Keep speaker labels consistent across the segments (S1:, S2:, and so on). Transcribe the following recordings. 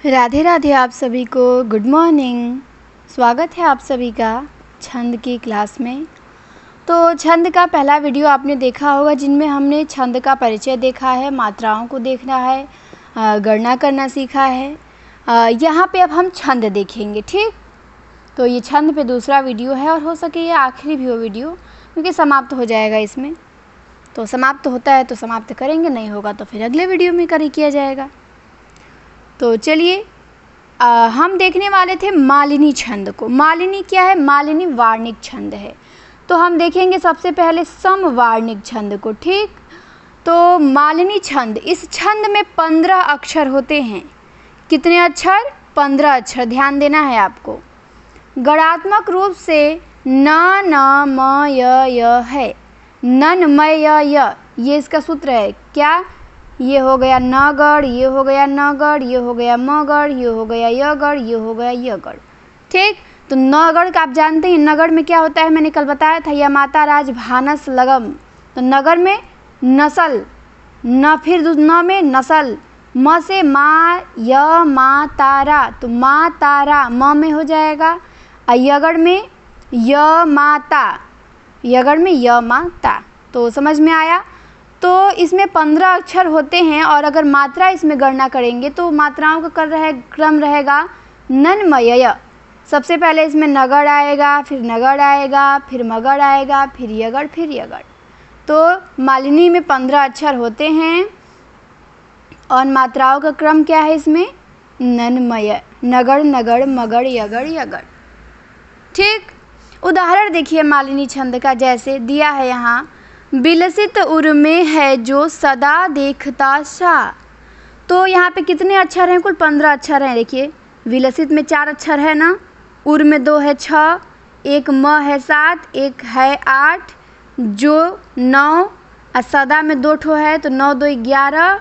S1: राधे राधे आप सभी को गुड मॉर्निंग। स्वागत है आप सभी का छंद की क्लास में। तो छंद का पहला वीडियो आपने देखा होगा जिनमें हमने छंद का परिचय देखा है, मात्राओं को देखना है, गणना करना सीखा है। यहाँ पे अब हम छंद देखेंगे, ठीक। तो ये छंद पे दूसरा वीडियो है और हो सके ये आखिरी भी हो वीडियो, क्योंकि समाप्त हो जाएगा इसमें। तो समाप्त होता है तो समाप्त करेंगे, नहीं होगा तो फिर अगले वीडियो में किया जाएगा। तो चलिए हम देखने वाले थे मालिनी छंद को। मालिनी क्या है? मालिनी वार्णिक छंद है। तो हम देखेंगे सबसे पहले समवार्णिक छंद को, ठीक। तो मालिनी छंद, इस छंद में 15 अक्षर होते हैं। कितने अक्षर? 15 अक्षर। ध्यान देना है आपको। गणात्मक रूप से न न म य है। नन म य, ये इसका सूत्र है। क्या? ये हो गया नगढ़, ये हो गया नगढ़, ये हो गया मगढ़, ये हो गया यगढ़, ये हो गया यगढ़, ठीक। तो नगढ़ का आप जानते हैं, नगढ़ में क्या होता है? मैंने कल बताया था, या माता राज भानस लगम। तो नगर में नस्ल, न फिर न में नस्ल, म से माँ य मा तारा, तो माँ तारा म में हो जाएगा। यगढ़ में य माता, यगढ़ में य माता। तो समझ में आया। तो इसमें 15 अक्षर होते हैं और अगर मात्रा इसमें गणना करेंगे तो मात्राओं का क्रम रहेगा नन्मय। सबसे पहले इसमें नगढ़ आएगा, फिर नगढ़ आएगा, फिर मगढ़ आएगा, फिर यगढ़, फिर यगढ़। तो मालिनी में 15 अक्षर होते हैं और मात्राओं का क्रम क्या है इसमें? नन्मय, नगढ़ नगढ़ मगढ़ यगढ़ यगढ़, ठीक। उदाहरण देखिए मालिनी छंद का, जैसे दिया है यहाँ, विलसित उर में है जो सदा देखता सा। तो यहाँ पे कितने अक्षर हैं? कुल 15 अक्षर हैं। देखिए, विलसित में 4 अक्षर है ना, उर में 2 है 6, एक म है 7, एक है 8, जो 9, और सदा में 2 ठो है, तो 9 2 11,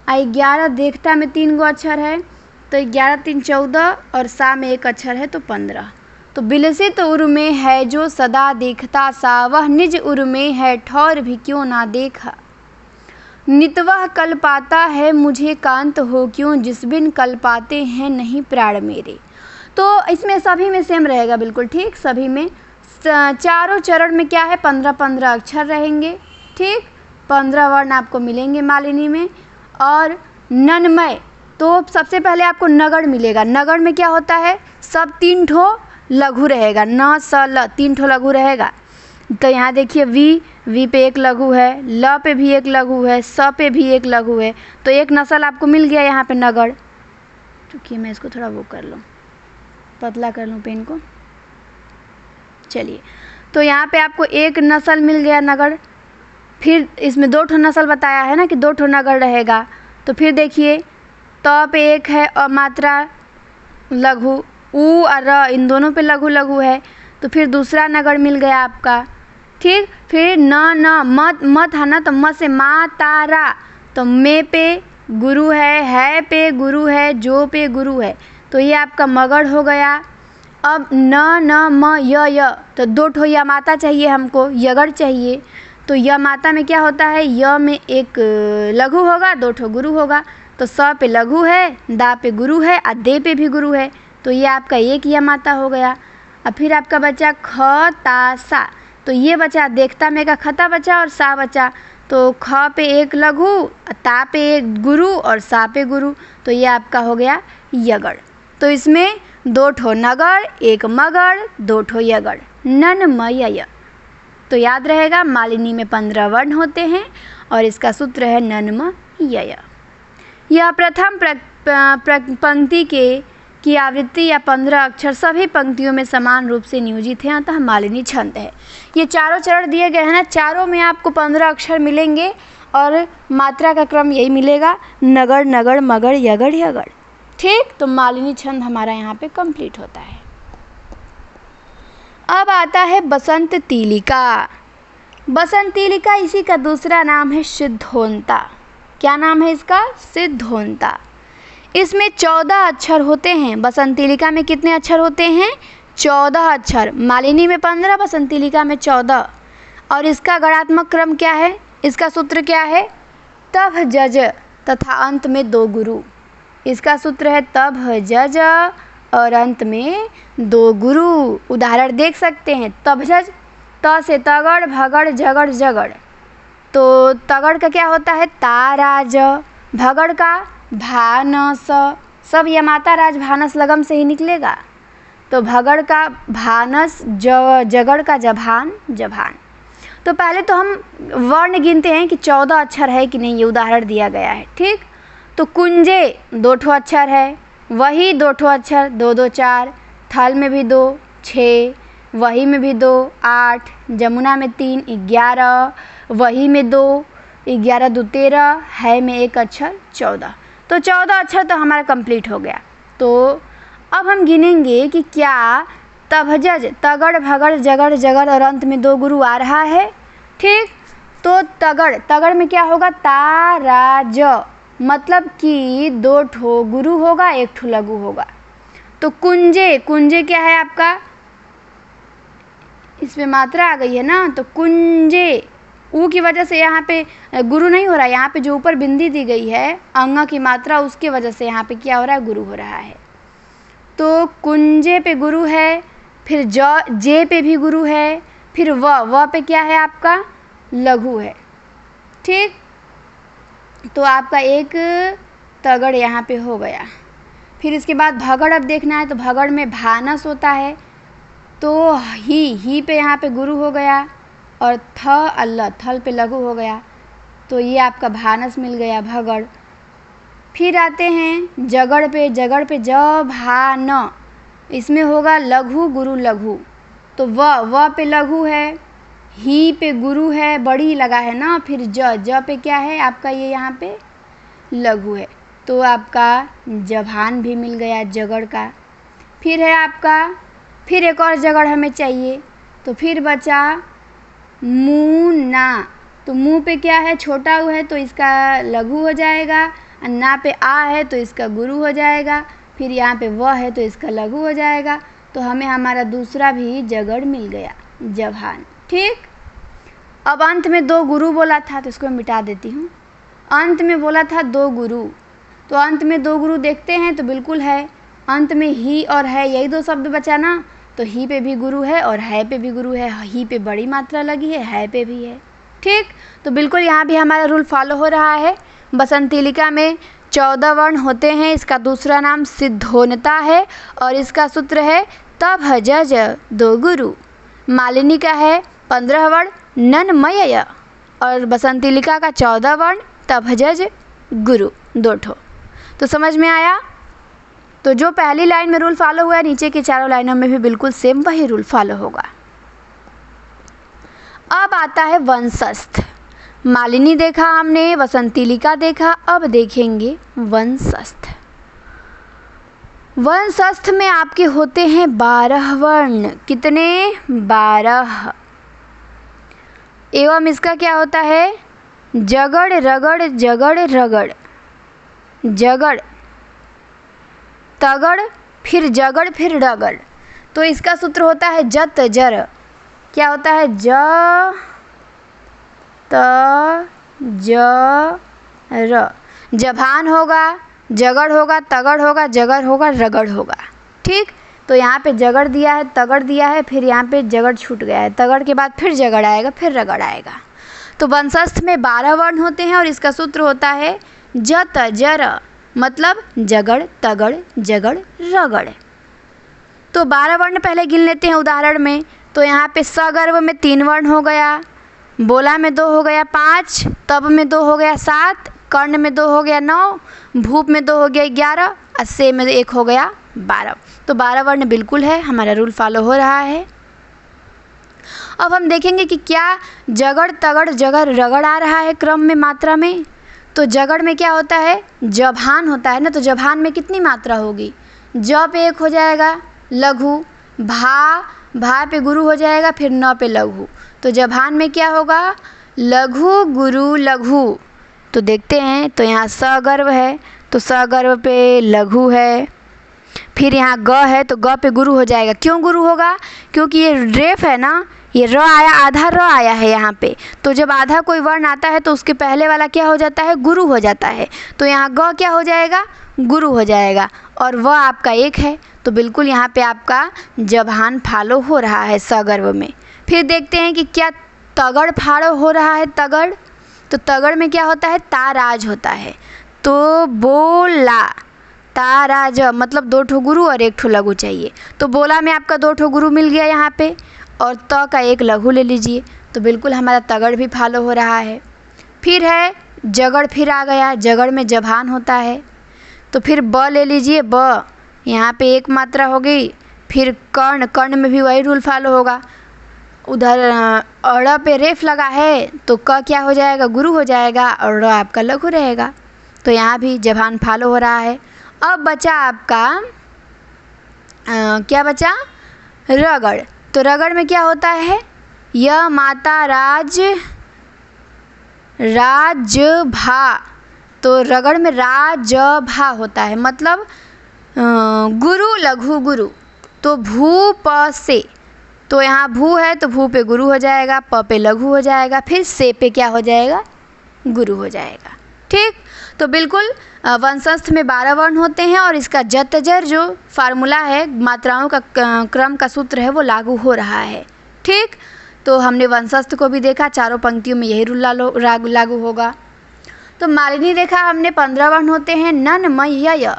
S1: 11 देखता में 3 गो अक्षर है, तो 11 3 14, और सा में 1 अक्षर है, तो 15। तो विलसित उर में है जो सदा देखता सा, वह निज उर में है ठौर भी क्यों ना देखा। नितवह कल पाता है मुझे कांत हो क्यों, जिस बिन कल पाते हैं नहीं प्राण मेरे। तो इसमें सभी में सेम रहेगा, बिल्कुल ठीक। सभी में चारों चरण में क्या है? 15-15 अक्षर रहेंगे, ठीक। 15 वर्ण आपको मिलेंगे मालिनी में। और नन्मय, तो सबसे पहले आपको नगढ़ मिलेगा। नगढ़ में क्या होता है? सब 3 ठो लघु रहेगा, न स ल, 3 ठो लघु रहेगा। तो यहाँ देखिए वी पे 1 लघु है, ल पे भी 1 लघु है, स पे भी 1 लघु है, तो 1 नस्ल आपको मिल गया यहाँ पे नगढ़। चूँकि मैं इसको थोड़ा वो कर लूँ, पतला कर लूँ पेन को। चलिए, तो यहाँ पे आपको 1 नस्ल मिल गया नगढ़। फिर इसमें 2 ठो नस्ल बताया है ना कि 2 ठो नगढ़ रहेगा। तो फिर देखिए, त पे 1 है और मात्रा लघु, उ और र इन दोनों पे लघु लघु है, तो फिर दूसरा नगढ़ मिल गया आपका, ठीक। फिर न मत है ना, तो म से माँ तारा, तो मे पे गुरु है पे गुरु है, जो पे गुरु है, तो ये आपका मगढ़ हो गया। अब न म य, तो 2 ठो या माता चाहिए हमको, यगढ़ चाहिए। तो य माता में क्या होता है? य में 1 लघु होगा, 2 ठो गुरु होगा। तो स पे लघु है, दा पे गुरु है, और दे पे भी गुरु है, तो ये आपका 1 या माता हो गया। और फिर आपका बचा ख ता सा, तो ये बचा देखता में का खता बचा और सा बचा। तो ख पे 1 लघु, ता पे 1 गुरु और सा पे गुरु, तो ये आपका हो गया यगढ़। तो इसमें 2 ठो नगढ़, 1 मगढ़, 2 ठो यगढ़, नन्मय। तो याद रहेगा मालिनी में 15 वर्ण होते हैं और इसका सूत्र है नन्मय। यह प्रथम पंक्ति की आवृत्ति या 15 अक्षर सभी पंक्तियों में समान रूप से नियोजित हैं, अतः मालिनी छंद है। ये चारों चरण दिए गए हैं ना, चारों में आपको 15 अक्षर मिलेंगे और मात्रा का क्रम यही मिलेगा, नगढ़ नगढ़ मगढ़ यगढ़ यगढ़, ठीक। तो मालिनी छंद हमारा यहाँ पे कंप्लीट होता है। अब आता है बसंत तीलिका। बसंत तीलिका, इसी का दूसरा नाम है सिद्धोंता। क्या नाम है इसका? सिद्धोंता। इसमें 14 अक्षर होते हैं। बसंत तीलिका में कितने अक्षर होते हैं? 14 अक्षर। मालिनी में 15, बसंत तीलिका में 14। और इसका गणात्मक क्रम क्या है? इसका सूत्र क्या है? तभ जज तथा अंत में 2 गुरु। इसका सूत्र है तभ जज और अंत में दो गुरु। उदाहरण देख सकते हैं, तभ जज, त से तगड़, भगड़, झगड़, जगड़। तो तगड़ का क्या होता है ताराज, भगड़ का भानस, सब यमाता राज भानस लगम से ही निकलेगा। तो भगड़ का भानस, जगड़ का जभान, जभान। तो पहले तो हम वर्ण गिनते हैं कि 14 अक्षर है कि नहीं, ये उदाहरण दिया गया है। ठीक, तो कुंजे 2 ठो अक्षर है, वही 2 ठो अक्षर, 2 2 4, थल में भी 2 6, वही में भी 2 8, जमुना में 3 11, वही में 2 11 2 13, है में 1 अक्षर 14। तो 14 अक्षर तो हमारा कंप्लीट हो गया। तो अब हम गिनेंगे कि क्या तभजज, तगड़, भगड़, जगड़, जगड़ और अंत में 2 गुरु आ रहा है। ठीक, तो तगड़, तगड़ में क्या होगा ताराज, मतलब कि 2 ठो गुरु होगा, 1 ठो लघु होगा। तो कुंजे, कुंजे क्या है आपका, इसमें मात्रा आ गई है ना, तो कुंजे ऊ की वजह से यहाँ पे गुरु नहीं हो रहा है, यहाँ पे जो ऊपर बिंदी दी गई है अंग की मात्रा, उसकी वजह से यहाँ पे क्या हो रहा है गुरु हो रहा है। तो कुंजे पे गुरु है, फिर जे पे भी गुरु है, फिर व पे क्या है आपका लघु है। ठीक, तो आपका एक तगड़ यहाँ पे हो गया। फिर इसके बाद भगड़ अब देखना है, तो भगड़ में भानस होता है, तो ही पे यहाँ पे गुरु हो गया, और थ अल्ल, थल पे लघु हो गया। तो ये आपका भानस मिल गया भगड़। फिर आते हैं जगड़ पे, जगड़ पे ज भा न, इसमें होगा लघु गुरु लघु। तो व पे लघु है, ही पे गुरु है, बड़ी लगा है ना, फिर ज पे क्या है आपका ये यहाँ पे लघु है। तो आपका जभान भी मिल गया जगड़ का। फिर है आपका, फिर एक और जगड़ हमें चाहिए, तो फिर बचा मुँह ना। तो मुँह पे क्या है छोटा ऊ है, तो इसका लघु हो जाएगा, और ना पे आ है तो इसका गुरु हो जाएगा, फिर यहाँ पे व है तो इसका लघु हो जाएगा। तो हमें हमारा दूसरा भी जगड़ मिल गया जभान। ठीक, अब अंत में 2 गुरु बोला था, तो इसको मिटा देती हूँ। अंत में बोला था 2 गुरु, तो अंत में 2 गुरु देखते हैं तो बिल्कुल है, अंत में ही और है, यही 2 शब्द बचा ना। तो ही पे भी गुरु है और है पे भी गुरु है, ही पे बड़ी मात्रा लगी है पे भी है। ठीक, तो बिल्कुल यहाँ भी हमारा रूल फॉलो हो रहा है। बसंतिलिका में 14 वर्ण होते हैं, इसका दूसरा नाम सिद्धोनता है, और इसका सूत्र है तभ जज 2 गुरु। मालिनी का है 15 वर्ण ननमय, और बसंतिलिका का 14 वर्ण तभ जज गुरु 2 ठो। तो समझ में आया। तो जो पहली लाइन में रूल फॉलो हुआ है, नीचे की चारों लाइनों में भी बिल्कुल सेम वही रूल फॉलो होगा। अब आता है वंशस्थ। मालिनी देखा हमने, वसंतिलिका देखा, अब देखेंगे वंशस्थ। वंशस्थ में आपके होते हैं 12 वर्ण। कितने? 12। एवं इसका क्या होता है जगड़ रगड़ जगड़ रगड़, जगड़ तगड़, फिर जगड़, फिर रगड़। तो इसका सूत्र होता है जत जर। क्या होता है ज त ज र। जभान होगा, जगड़ होगा, तगड़ होगा, जगड़ होगा, रगड़ होगा। ठीक, तो यहाँ पे जगड़ दिया है, तगड़ दिया है, फिर यहाँ पे जगड़ छूट गया है, तगड़ के बाद फिर जगड़ आएगा, फिर रगड़ आएगा। तो वंशस्थ में 12 वर्ण होते हैं और इसका सूत्र होता है जत जर, मतलब जगड़ तगड़ जगड़ रगड़। तो 12 वर्ण पहले गिन लेते हैं उदाहरण में। तो यहाँ पे सगर्व में 3 वर्ण हो गया, बोला में 2 हो गया 5, तब में 2 हो गया 7, कर्ण में 2 हो गया 9, भूप में 2 हो गया 11, और से में 1 हो गया 12। तो 12 वर्ण बिल्कुल है, हमारा रूल फॉलो हो रहा है। अब हम देखेंगे कि क्या जगड़ तगड़ जगड़ रगड़ आ रहा है क्रम में, मात्रा में। तो जगड़ में क्या होता है जभान होता है ना, तो जभान में कितनी मात्रा होगी, ज पे 1 हो जाएगा लघु, भा पे गुरु हो जाएगा, फिर न पे लघु। तो जभान में क्या होगा लघु गुरु लघु। तो देखते हैं, तो यहाँ सगर्व है, तो सगर्व पे लघु है, फिर यहाँ ग है, तो ग पे गुरु हो जाएगा। क्यों गुरु होगा? क्योंकि ये रेफ है ना, ये र आया, आधा र आया है यहाँ पे, तो जब आधा कोई वर्ण आता है तो उसके पहले वाला क्या हो जाता है, गुरु हो जाता है। तो यहाँ ग क्या हो जाएगा, गुरु हो जाएगा, और व आपका एक है, तो बिल्कुल यहाँ पे आपका जबान फालो हो रहा है सगर्व में। फिर देखते हैं कि क्या तगड़ फाड़ो हो रहा है, तगड़, तो तगड़ में क्या होता है, ताराज होता है। तो बोला, ताराज मतलब 2 ठो गुरु और 1 ठो लघु चाहिए, तो बोला में आपका 2 ठो गुरु मिल गया यहाँ पे, और त का 1 लघु ले लीजिए, तो बिल्कुल हमारा तगड़ भी फालो हो रहा है। फिर है जगड़, फिर आ गया, जगड़ में जबान होता है, तो फिर ब ले लीजिए, ब यहाँ पे 1 मात्रा हो गई। फिर कर्ण, कर्ण में भी वही रूल फॉलो होगा, उधर अड़ पे रेफ लगा है तो क क्या हो जाएगा, गुरु हो जाएगा, और र आपका लघु रहेगा, तो यहाँ भी जबान फालो हो रहा है। अब बचा आपका क्या बचा, रगड़, तो रगड़ में क्या होता है, य माता राज, राज भा, तो रगड़ में राज भा होता है, मतलब गुरु लघु गुरु, तो भू प से, तो यहाँ भू है तो भू पे गुरु हो जाएगा, प पे लघु हो जाएगा, फिर से पे क्या हो जाएगा, गुरु हो जाएगा। ठीक, तो बिल्कुल वंशस्थ में 12 वर्ण होते हैं, और इसका जतजर जो फार्मूला है, मात्राओं का क्रम का सूत्र है, वो लागू हो रहा है। ठीक, तो हमने वंशस्थ को भी देखा, चारों पंक्तियों में यही रूल लागू होगा। तो मालिनी देखा हमने 15 वर्ण होते हैं, नन मय य।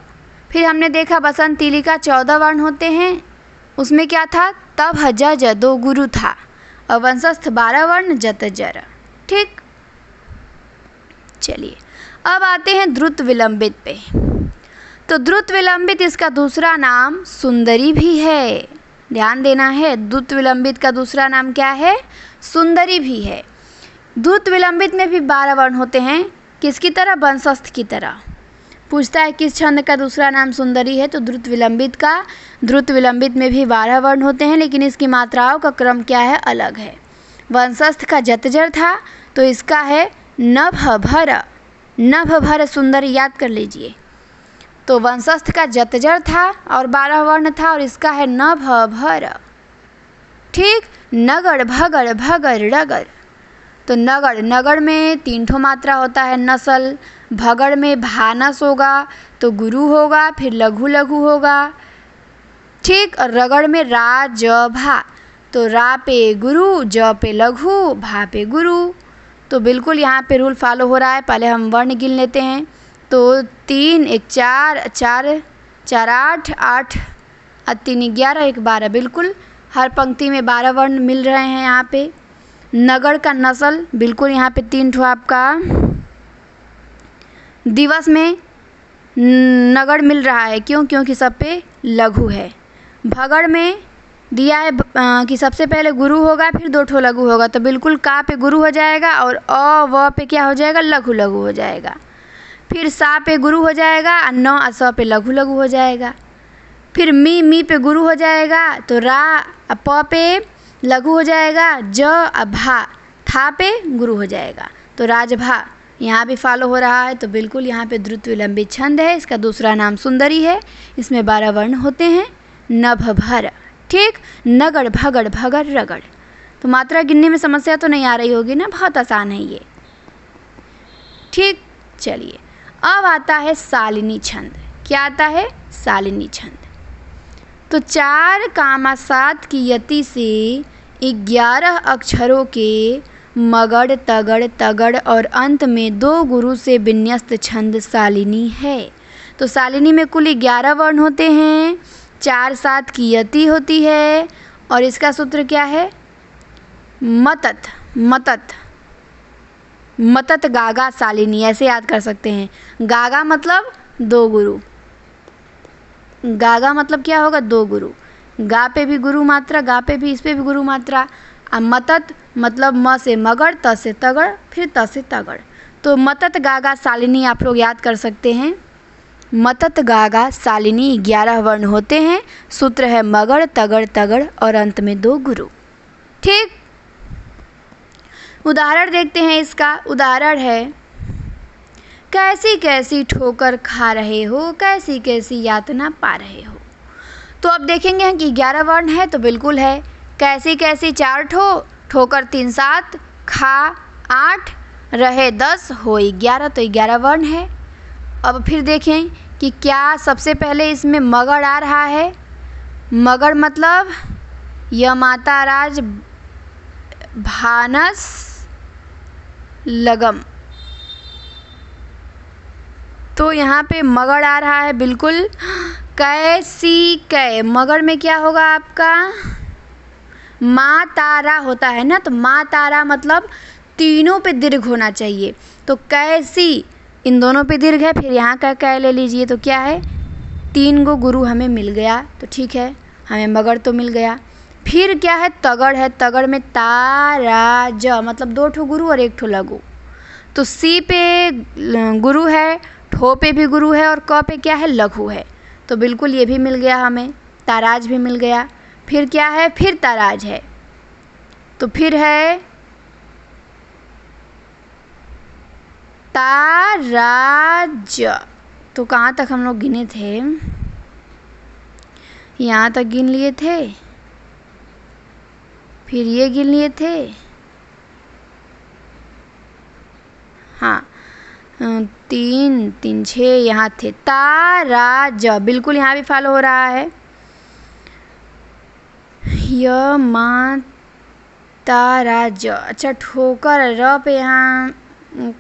S1: फिर हमने देखा बसंत तिलिका 14 वर्ण होते हैं, उसमें क्या था, तब हज ज 2 गुरु था, और वंशस्थ 12 वर्ण जतजर। ठीक, चलिए अब आते हैं द्रुत विलंबित पे। तो द्रुत विलंबित इसका दूसरा नाम सुंदरी भी है, ध्यान देना है, द्रुत विलंबित का दूसरा नाम क्या है, सुंदरी भी है। द्रुत विलंबित में भी 12 वर्ण होते हैं, किसकी तरह, वंशस्थ की तरह। पूछता है किस छंद का दूसरा नाम सुंदरी है, तो द्रुत विलंबित का। द्रुत विलंबित में भी 12 वर्ण होते हैं, लेकिन इसकी मात्राओं का क्रम क्या है, अलग है। वंशस्थ का जतजर था, तो इसका है नभ भर, नभ भर सुंदर, याद कर लीजिए। तो वंशस्थ का जतजर था और 12 वर्ण था, और इसका है नभ भर। ठीक, नगड़ भगड़ भगड़ रगड़, तो नगड़, नगड़ में 3 ठो मात्रा होता है, नसल, भगड़ में भानस होगा तो गुरु होगा, फिर लघु लघु होगा। ठीक, और रगड़ में रा ज भा, तो रा पे गुरु, ज पे लघु, भा पे गुरु। तो बिल्कुल यहाँ पे रूल फॉलो हो रहा है। पहले हम वर्ण गिन लेते हैं, तो 3 1 4, 4 4 8, 8 और 3 11, 1 12, बिल्कुल हर पंक्ति में 12 वर्ण मिल रहे हैं यहाँ पे। नगड़ का नस्ल, बिल्कुल यहाँ पे 3 ठो आपका दिवस में नगड़ मिल रहा है, क्यों, क्योंकि सब पे लघु है। भगड़ में दिया है कि सबसे पहले गुरु होगा, फिर 2 ठो लघु होगा, तो बिल्कुल का पे गुरु हो जाएगा, और अ व पे क्या हो जाएगा, लघु लघु हो जाएगा। फिर सा पे गुरु हो जाएगा, और न और स पे लघु लघु हो जाएगा। फिर मी पे गुरु हो जाएगा, तो रा प पे लघु हो जाएगा, ज भा था पे गुरु हो जाएगा, तो राजभा यहाँ भी फॉलो हो रहा है। तो बिल्कुल यहाँ पे द्रुत विलंबित छंद है, इसका दूसरा नाम सुंदरी है, इसमें 12 वर्ण होते हैं, नभ भर। ठीक, नगड़ भगड़ भगड़ रगड़। तो मात्रा गिनने में समस्या तो नहीं आ रही होगी ना, बहुत आसान है ये। ठीक, चलिए अब आता है शालिनी छंद। क्या आता है, शालिनी छंद। तो 4 कामा 7 की यति से 11 अक्षरों के मगड़ तगड़ तगड़ और अंत में 2 गुरु से विन्यस्त छंद शालिनी है। तो शालिनी में कुल 11 वर्ण होते हैं, 4 7 की यति होती है, और इसका सूत्र क्या है, मतत मतत मतत गागा शालिनी, ऐसे याद कर सकते हैं। गागा मतलब 2 गुरु, गागा मतलब क्या होगा, 2 गुरु। गा पे भी गुरु मात्रा, गा पे भी, इस पे भी गुरु मात्रा। अब मतत मतलब म से मगड़, त से तगड़, फिर त से तगड़। तो मतत गागा शालिनी आप लोग याद कर सकते हैं। मतत गागा शालिनी 11 वर्ण होते हैं, सूत्र है मगड़ तगड़ तगड़ और अंत में 2 गुरु। ठीक, उदाहरण देखते हैं इसका। उदाहरण है, कैसी कैसी ठोकर खा रहे हो, कैसी कैसी यातना पा रहे हो। तो अब देखेंगे कि 11 वर्ण है, तो बिल्कुल है कैसी कैसी 4 ठो, ठोकर 3 7, खा 8, रहे 10, हो 11। तो 11 वर्ण है। अब फिर देखें कि क्या सबसे पहले इसमें मगड़ आ रहा है। मगड़ मतलब यमाता राज भानस लगम, तो यहाँ पे मगड़ आ रहा है बिल्कुल। कैसी कै, मगड़ में क्या होगा आपका माँ तारा होता है ना, तो माँ तारा मतलब तीनों पे दीर्घ होना चाहिए। तो कैसी, इन दोनों पे दीर्घ है, फिर यहाँ का कै ले लीजिए तो क्या है 3 गो गुरु हमें मिल गया, तो ठीक है हमें मगड़ तो मिल गया। फिर क्या है तगड़ है, तगड़ में तारा ज मतलब 2 ठो गुरु और 1 ठो लघु। तो सी पे गुरु है, ठो पे भी गुरु है और क पे क्या है लघु है, तो बिल्कुल ये भी मिल गया हमें, ताराज भी मिल गया। फिर क्या है, फिर ताराज है, तो फिर है ताराज। तो कहाँ तक हम लोग गिने थे, यहाँ तक गिन लिए थे, फिर ये गिन लिए थे, हाँ 3 3 6 यहाँ थे। ताराज बिल्कुल यहाँ भी फॉलो हो रहा है। य मा ताराज, अच्छा ठोकर र पे यहाँ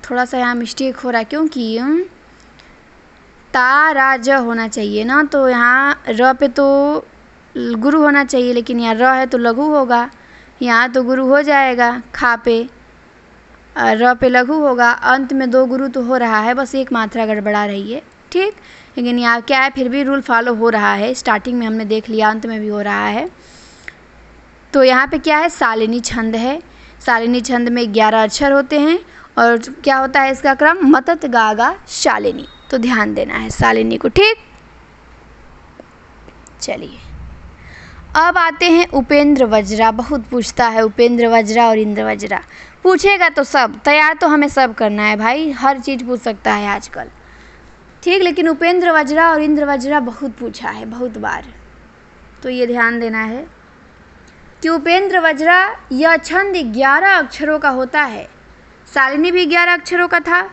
S1: थोड़ा सा यहाँ मिस्टेक हो रहा है, क्योंकि ताराज होना चाहिए ना, तो यहाँ र पे तो गुरु होना चाहिए, लेकिन यहाँ र है तो लघु होगा, यहाँ तो गुरु हो जाएगा खा पे, र पे लघु होगा, अंत में 2 गुरु तो हो रहा है, बस एक मात्रा गड़बड़ा रही है, ठीक। लेकिन यहाँ क्या है फिर भी रूल फॉलो हो रहा है, स्टार्टिंग में हमने देख लिया, अंत में भी हो रहा है। तो यहाँ पे क्या है शालिनी छंद है। शालिनी छंद में 11 अक्षर होते हैं और क्या होता है इसका क्रम मतत गागा शालिनी, तो ध्यान देना है शालिनी को, ठीक। चलिए अब आते हैं उपेंद्र वज्रा। बहुत पूछता है उपेंद्र वज्रा और इंद्र वज्रा, पूछेगा तो सब, तैयार तो हमें सब करना है भाई, हर चीज़ पूछ सकता है आजकल, ठीक। लेकिन उपेंद्र वज्रा और इंद्र वज्रा बहुत पूछा है, बहुत बार, तो ये ध्यान देना है कि उपेंद्र वज्रा यह छंद 11 अक्षरों का होता है। शालिनी भी 11 अक्षरों का था,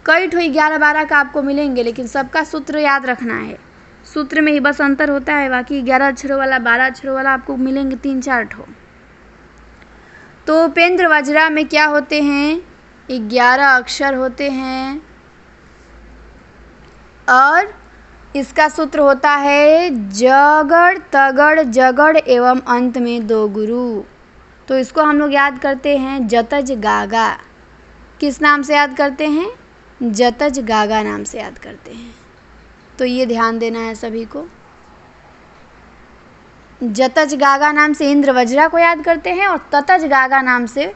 S1: कई ठो 11 12 का आपको मिलेंगे, लेकिन सबका सूत्र याद रखना है, सूत्र में ही बस अंतर होता है, बाकी 11 अक्षरों वाला 12 अक्षरों वाला आपको मिलेंगे 3 4 ठो। तो उपेंद्र वज्रा में क्या होते हैं 11 अक्षर होते हैं और इसका सूत्र होता है जगड़ तगड़ जगड़ एवं अंत में 2 गुरु। तो इसको हम लोग याद करते हैं जतज गागा, किस नाम से याद करते हैं, जतज गागा नाम से याद करते हैं, तो ये ध्यान देना है सभी को। जतज गागा नाम से इंद्र वज्रा को याद करते हैं और ततज गागा नाम से,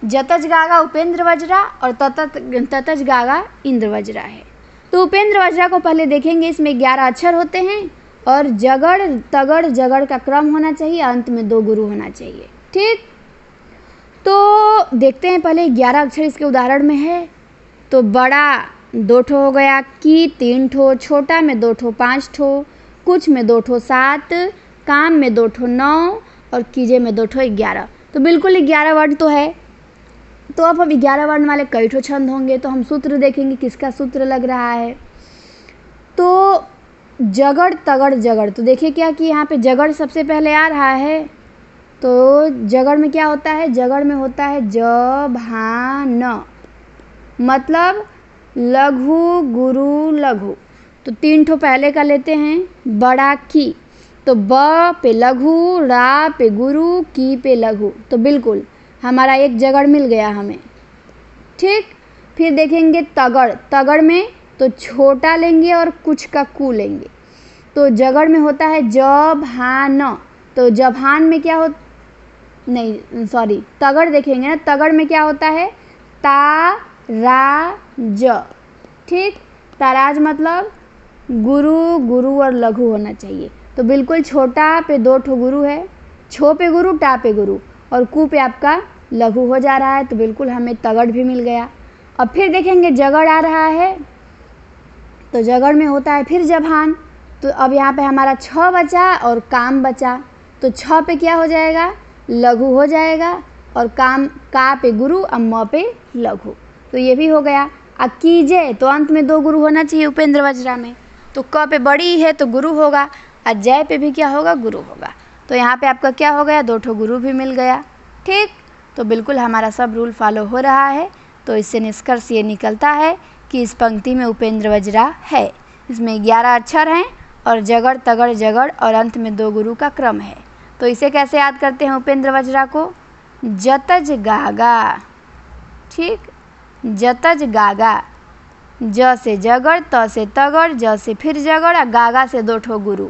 S1: जतज गागा उपेंद्र वज्रा और ततज गागा इंद्र वज्रा है। तो उपेंद्र वज्रा को पहले देखेंगे, इसमें 11 अक्षर होते हैं और जगड़ तगड़ जगड़ का क्रम होना चाहिए, अंत में 2 गुरु होना चाहिए, ठीक। तो देखते हैं पहले 11 अक्षर इसके उदाहरण में है। तो बड़ा 2 ठो हो गया, की 3 ठो, छोटा में 2 ठो 5 ठो, कुछ में 2 ठो 7, काम में 2 ठो 9 और कीजे में 2 ठो 11। तो बिल्कुल 11 वर्ण तो है। तो अब हम 11 वर्ण वाले कई ठो छंद होंगे, तो हम सूत्र देखेंगे किसका सूत्र लग रहा है। तो जगड़ तगड़ जगड़, तो देखिए क्या कि यहाँ पे जगड़ सबसे पहले आ रहा है, तो जगड़ में क्या होता है, जगड़ में होता है ज भा न, मतलब लघु गुरु लघु। तो 3 ठो पहले का लेते हैं, बड़ा की, तो ब पे लघु, रा पे गुरु, की पे लघु, तो बिल्कुल हमारा एक जगड़ मिल गया हमें, ठीक। फिर देखेंगे तगड़, तगड़ में तो छोटा लेंगे और कुछ का कु लेंगे, तो जगड़ में होता है जभान, तो जभान में क्या हो, नहीं सॉरी तगड़ देखेंगे ना, तगड़ में क्या होता है ताराज, ठीक। ताराज मतलब गुरु गुरु और लघु होना चाहिए, तो बिल्कुल छोटा पे 2 ठो गुरु है, छो पे गुरु, टा पे गुरु और कु पे आपका लघु हो जा रहा है, तो बिल्कुल हमें तगड़ भी मिल गया। अब फिर देखेंगे जगड़ आ रहा है, तो जगड़ में होता है फिर जभान, तो अब यहाँ पे हमारा 6 बचा और काम बचा, तो छ पे क्या हो जाएगा, लघु हो जाएगा, और का पे गुरु और म पे लघु, तो ये भी हो गया। अब कीजे तो अंत में 2 गुरु होना चाहिए उपेंद्र वज्रा में, तो क पे बड़ी है तो गुरु होगा, और जय पे भी क्या होगा, गुरु होगा। तो यहाँ पे आपका क्या हो गया, 2 ठो गुरु भी मिल गया। ठीक, तो बिल्कुल हमारा सब रूल फॉलो हो रहा है। तो इससे निष्कर्ष ये निकलता है कि इस पंक्ति में उपेंद्र वज्रा है। इसमें 11 अक्षर हैं और जगड़ तगड़ जगड़ और अंत में 2 गुरु का क्रम है। तो इसे कैसे याद करते हैं उपेंद्र वज्रा को, जतज गागा। ठीक, जतज गागा, ज से जगड़, त से तगड़, ज से फिर जगड़, और गागा से 2 ठो गुरु।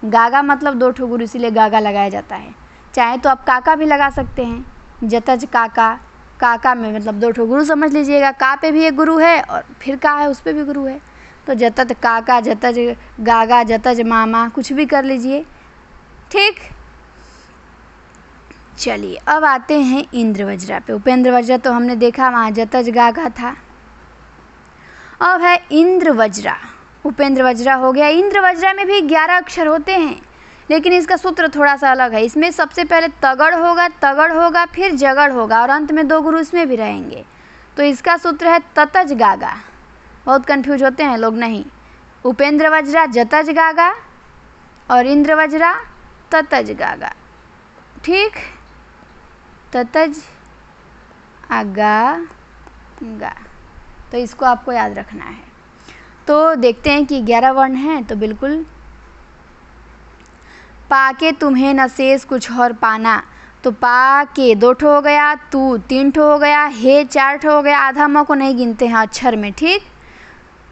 S1: गागा मतलब 2 ठो गुरु, इसीलिए गागा लगाया जाता है। चाहे तो आप काका भी लगा सकते हैं, जतज काका, काका में मतलब 2 ठो गुरु समझ लीजिएगा, का पे भी एक गुरु है और फिर का है उस पे भी गुरु है, तो जतज काका, जतज गागा, जतज मामा, कुछ भी कर लीजिए। ठीक, चलिए अब आते हैं इंद्र वज्रा पे। उपेंद्र वज्रा तो हमने देखा, वहाँ जतज गागा था। अब है इंद्र वज्रा। उपेंद्र वज्रा हो गया। इंद्र वज्रा में भी 11 अक्षर होते हैं, लेकिन इसका सूत्र थोड़ा सा अलग है। इसमें सबसे पहले तगड़ होगा, फिर जगड़ होगा, और अंत में 2 गुरु इसमें भी रहेंगे। तो इसका सूत्र है ततज गागा। बहुत कंफ्यूज होते हैं लोग, नहीं, उपेंद्र वज्रा जतज गागा और इंद्र वज्रा ततज गागा। ठीक, ततज आगा गा, तो इसको आपको याद रखना है। तो देखते हैं कि 11 वर्ण हैं, तो बिल्कुल पाके तुम्हें न शेष कुछ और पाना, तो पाके 2 ठो हो गया, तू 3 ठो हो गया, हे 4 ठो हो गया। आधा म को नहीं गिनते हैं अक्षर में, ठीक,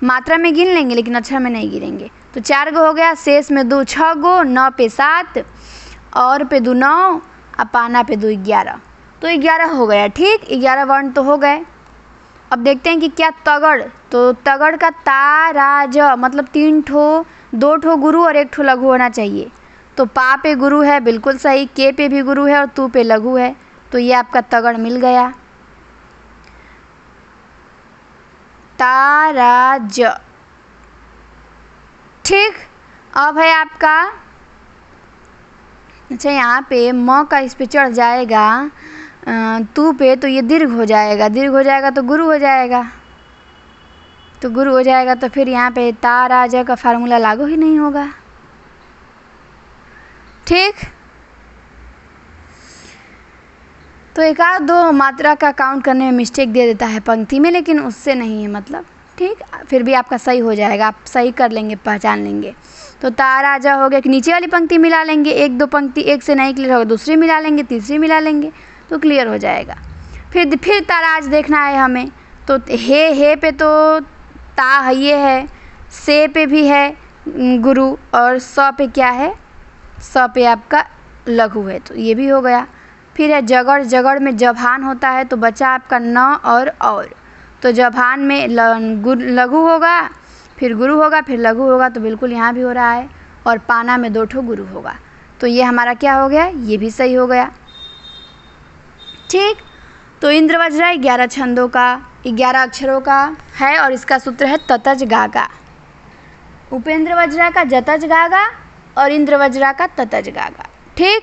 S1: मात्रा में गिन लेंगे लेकिन अक्षर में नहीं गिनेंगे। तो 4 गो हो गया, शेष में 2 6 गो, 9 पे 7, और पे 2 9, और पाना पे 2 11, तो 11 हो गया। ठीक, 11 वर्ण तो हो गए। अब देखते हैं कि क्या तगड़, तो तगड़ का ता रा ज मतलब 3 ठो, 2 ठो गुरु और 1 ठो लघु होना चाहिए। तो पा पे गुरु है, बिल्कुल सही, के पे भी गुरु है और तू पे लघु है, तो ये आपका तगड़ मिल गया। ता रा ज। ठीक, अब है आपका, अच्छा यहाँ पे म का इस पे चढ़ जाएगा तू पे, तो ये दीर्घ हो जाएगा, दीर्घ हो जाएगा तो गुरु हो जाएगा, तो गुरु हो जाएगा, तो फिर यहाँ पे ता रा ज का फार्मूला लागू ही नहीं होगा। ठीक, तो 1-2 मात्रा का काउंट करने में मिस्टेक दे देता है पंक्ति में, लेकिन उससे नहीं है मतलब। ठीक, फिर भी आपका सही हो जाएगा, आप सही कर लेंगे, पहचान लेंगे। तो तारा जा हो गया कि नीचे वाली पंक्ति मिला लेंगे, 1-2 पंक्ति एक से नहीं क्लियर होगा, दूसरी मिला लेंगे, तीसरी मिला लेंगे, तो क्लियर हो जाएगा। फिर ताराज देखना है हमें, तो हे पे तो ता है, ये है, से पे भी है गुरु, और स पे क्या है, स पे आपका लघु है, तो ये भी हो गया। फिर है जगड़, जगड़ में जभान होता है, तो बचा आपका न और, तो जभान में लघु होगा, फिर गुरु होगा, फिर लघु होगा, तो बिल्कुल यहाँ भी हो रहा है। और पाना में 2 ठो गुरु होगा, तो ये हमारा क्या हो गया, ये भी सही हो गया। ठीक, तो इंद्र वज्रा 11 छंदों का, 11 अक्षरों का है, और इसका सूत्र है ततज गागा। उपेंद्र वज्रा का जतज गागा और इंद्र वज्रा का ततज गागा। ठीक,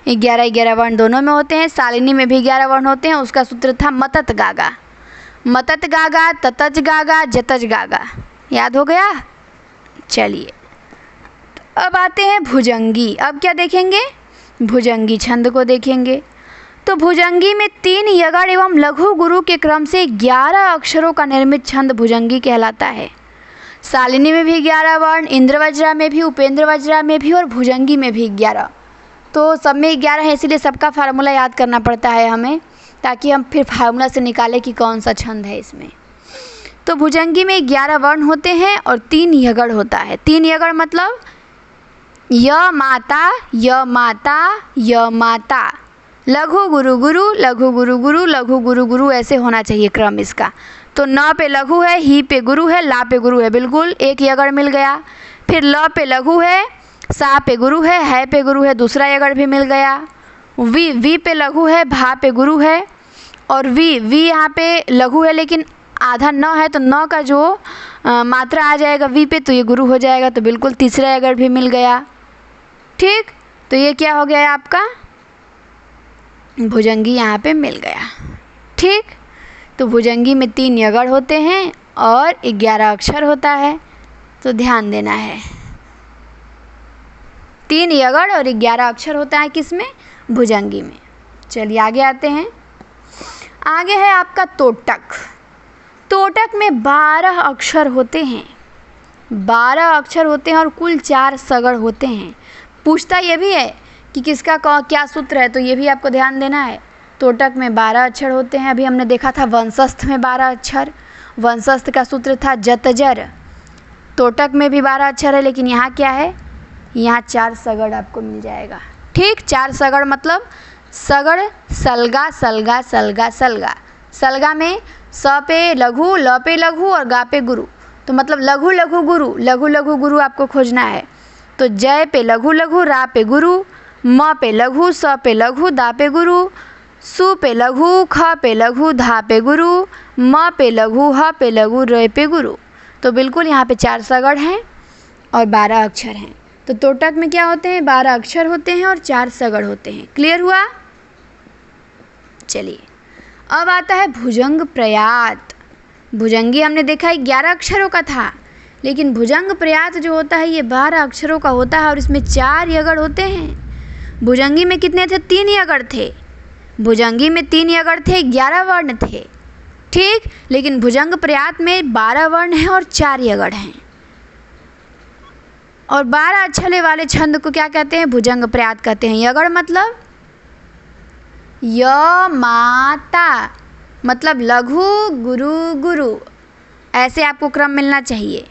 S1: 11 वर्ण दोनों में होते हैं, शालिनी में भी 11 वर्ण होते हैं, उसका सूत्र था मतत गागा। मतत गागा, ततज गागा, जतज गागा, याद हो गया। चलिए अब आते हैं भुजंगी। अब क्या देखेंगे, भुजंगी छंद को देखेंगे। तो भुजंगी में 3 यगड़ एवं लघु गुरु के क्रम से 11 अक्षरों का निर्मित छंद भुजंगी कहलाता है। शालिनी में भी 11 वर्ण, इंद्र वज्रा में भी, उपेंद्र वज्रा में भी और भुजंगी में भी 11, तो सब में 11 है, इसीलिए सबका फार्मूला याद करना पड़ता है हमें, ताकि हम फिर फार्मूला से निकालें कि कौन सा छंद है इसमें। तो भुजंगी में 11 वर्ण होते हैं और 3 यगड़ होता है। 3 यगड़ मतलब य माता, य माता, य माता, लघु गुरु गुरु, लघु गुरु गुरु, लघु गुरु गुरु, ऐसे होना चाहिए क्रम इसका। तो न पे लघु है, ही पे गुरु है, ला पे गुरु है, बिल्कुल एक यगड़ मिल गया। फिर ल पे लघु है, सा पे गुरु है पे गुरु है, दूसरा यगड़ भी मिल गया। वी पे लघु है, भा पे गुरु है, और वी यहाँ पे लघु है लेकिन आधा न है, तो न का जो मात्रा आ जाएगा वी पे, तो ये गुरु हो जाएगा, तो बिल्कुल तीसरा यगड़ भी मिल गया। ठीक, तो ये क्या हो गया आपका भुजंगी यहाँ पे मिल गया। ठीक, तो भुजंगी में 3 यगड़ होते हैं और 11 अक्षर होता है, तो ध्यान देना है। 3 यगड़ और 11 अक्षर होता है किसमें? भुजंगी में। चलिए आगे आते हैं। आगे है आपका तोटक। तोटक में 12 अक्षर होते हैं, 12 अक्षर होते हैं और कुल 4 सगड़ होते हैं। पूछता ये भी है कि किसका क्या सूत्र है, तो ये भी आपको ध्यान देना है। तोटक में 12 अक्षर होते हैं। अभी हमने देखा था वंशस्थ में 12 अक्षर, वंशस्थ का सूत्र था जतजर। तोटक में भी 12 अक्षर है, लेकिन यहाँ क्या है, यहाँ 4 सगड़ आपको मिल जाएगा। ठीक, 4 सगड़ मतलब सगड़ सलगा सलगा सलगा सलगा। सलगा में स पे लघु, ल पे लघु और गा पे गुरु, तो मतलब लघु लघु गुरु, लघु लघु गुरु आपको खोजना है। तो जय पे लघु लघु, रा पे गुरु, म पे लघु, स पे लघु, दा पे गुरु, सु पे लघु, ख पे लघु, धा पे गुरु, म पे लघु, ह पे लघु, र पे गुरु। तो बिल्कुल यहाँ पे 4 सगड़ हैं और 12 अक्षर हैं। तो तोटक में क्या होते हैं, 12 अक्षर होते हैं और 4 सगड़ होते हैं। क्लियर हुआ? चलिए अब आता है भुजंग प्रयात। भुजंगी हमने देखा 11 अक्षरों का था, लेकिन भुजंग प्रयात जो होता है ये 12 अक्षरों का होता है और इसमें 4 यगड़ होते हैं। भुजंगी में कितने थे? 3 यगड़ थे। भुजंगी में 3 यगड़ थे, 11 वर्ण थे। ठीक, लेकिन भुजंग प्रयात में 12 वर्ण हैं और 4 यगड़ हैं। और 12 अक्षर वाले छंद को क्या कहते हैं? भुजंग प्रयात कहते हैं। यगड़ मतलब य माता, मतलब लघु गुरु गुरु, ऐसे आपको क्रम मिलना चाहिए।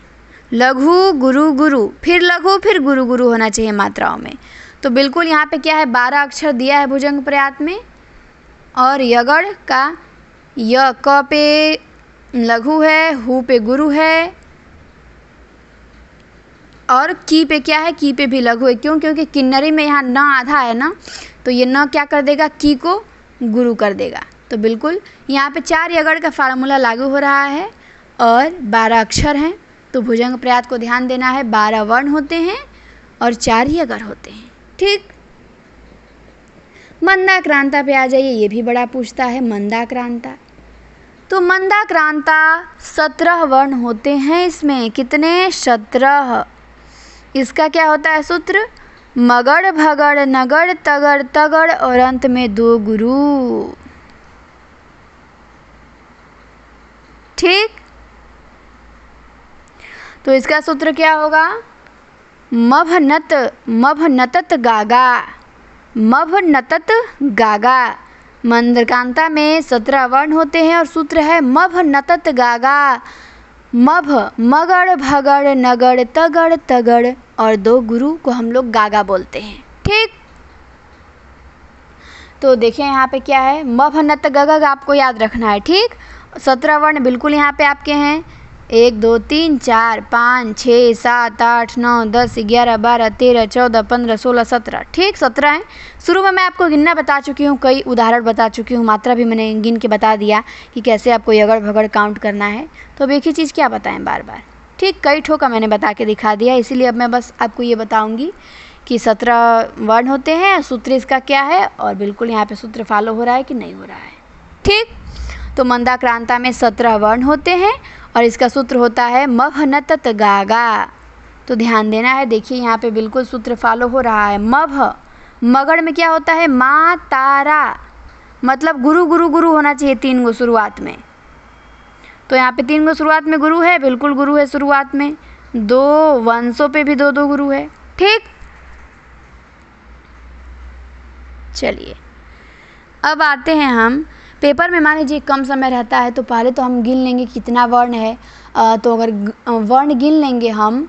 S1: लघु गुरु गुरु, फिर लघु, फिर गुरु गुरु होना चाहिए मात्राओं में। तो बिल्कुल यहाँ पे क्या है, 12 अक्षर दिया है भुजंग प्रयात में। और यगड़ का य क पे लघु है, हु पे गुरु है और की पे क्या है, की पे भी लघु है। क्यों? क्योंकि किन्नरी में यहाँ न आधा है ना, तो ये न क्या कर देगा, की को गुरु कर देगा। तो बिल्कुल यहाँ पे 4 यगड़ का फार्मूला लागू हो रहा है और 12 अक्षर हैं। तो भुजंग प्रयात को ध्यान देना है, 12 वर्ण होते हैं और 4 यगड़ होते हैं। ठीक, मंदाक्रांता पे आ जाइए। ये भी बड़ा पूछता है मंदाक्रांता। तो मंदाक्रांता 17 वर्ण होते हैं इसमें। कितने? 17। इसका क्या होता है सूत्र? मगड़ भगड़ नगड़ तगड़ तगड़ और अंत में 2 गुरु। ठीक, तो इसका सूत्र क्या होगा? मभनत मभनतत गागा, मभनतत गागा। मंदाक्रांता में 17 वर्ण होते हैं और सूत्र है मभनतत गागा। मभ मगड़ भगड़ नगड़ तगड़ तगड़ और 2 गुरु को हम लोग गागा बोलते हैं। ठीक, तो देखिए यहाँ पे क्या है, मभनत गागा आपको याद रखना है। ठीक, 17 वर्ण बिल्कुल यहाँ पे आपके हैं। 1 2 3 4 5 6 7 8 9 10 11 12 13 14 15 16 17। ठीक, 17 हैं। शुरू में मैं आपको गिनना बता चुकी हूँ, कई उदाहरण बता चुकी हूँ, मात्रा भी मैंने गिन के बता दिया कि कैसे आपको यगड़ भगड़ काउंट करना है। तो अब एक ही चीज़ क्या बताएं बार बार। ठीक, कई ठो का मैंने बता के दिखा दिया, इसीलिए अब मैं बस आपको ये बताऊँगी कि 17 वर्ण होते हैं, सूत्र इसका क्या है और बिल्कुल यहाँ पर सूत्र फॉलो हो रहा है कि नहीं हो रहा है। ठीक, तो मंदाक्रांता में 17 वर्ण होते हैं और इसका सूत्र होता है मभनतत गागा। तो ध्यान देना है। देखिए यहाँ पे बिल्कुल सूत्र फॉलो हो रहा है। मभ मगड़ में क्या होता है? माँ तारा, मतलब गुरु गुरु गुरु होना चाहिए 3 गो शुरुआत में। तो यहाँ पे 3 गो शुरुआत में गुरु है, बिल्कुल गुरु है शुरुआत में। 2 वंशों पे भी 2 गुरु है। ठीक, चलिए अब आते हैं हम पेपर में। मान लीजिए कम समय रहता है तो पहले तो हम गिन लेंगे कितना वर्ण है। तो अगर वर्ण गिन लेंगे हम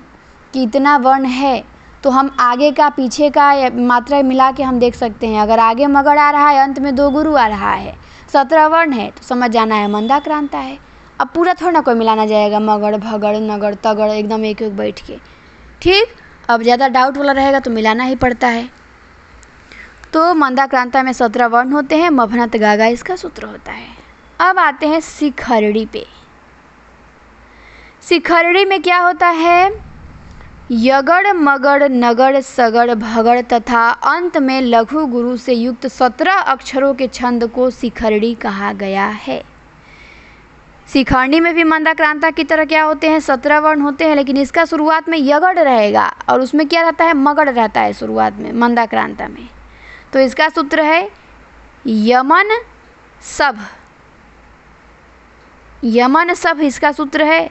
S1: कि इतना वर्ण है, तो हम आगे का पीछे का मात्रा मिला के हम देख सकते हैं। अगर आगे मगड़ आ रहा है, अंत में 2 गुरु आ रहा है, 17 वर्ण है, तो समझ जाना है मंदाक्रांता है। अब पूरा थोड़ा ना कोई मिलाना जाएगा, मगड़ भगड़ नगड़ तगड़ एकदम एक एक बैठ के। ठीक, अब ज़्यादा डाउट वाला रहेगा तो मिलाना ही पड़ता है। तो मंदाक्रांता में 17 वर्ण होते हैं, मभनत गागा इसका सूत्र होता है। अब आते हैं शिखरड़ी पे। शिखरड़ी में क्या होता है? यगड़ मगड़ नगड़ सगड़ भगड़ तथा अंत में लघु गुरु से युक्त 17 अक्षरों के छंद को शिखरणी कहा गया है। शिखरणी में भी मंदाक्रांता की तरह क्या होते हैं, 17 वर्ण होते हैं, लेकिन इसका शुरुआत में यगड़ रहेगा और उसमें क्या रहता है, मगड़ रहता है शुरुआत में मंदाक्रांता में। तो इसका सूत्र है यमन सभ, यमन सभ इसका सूत्र है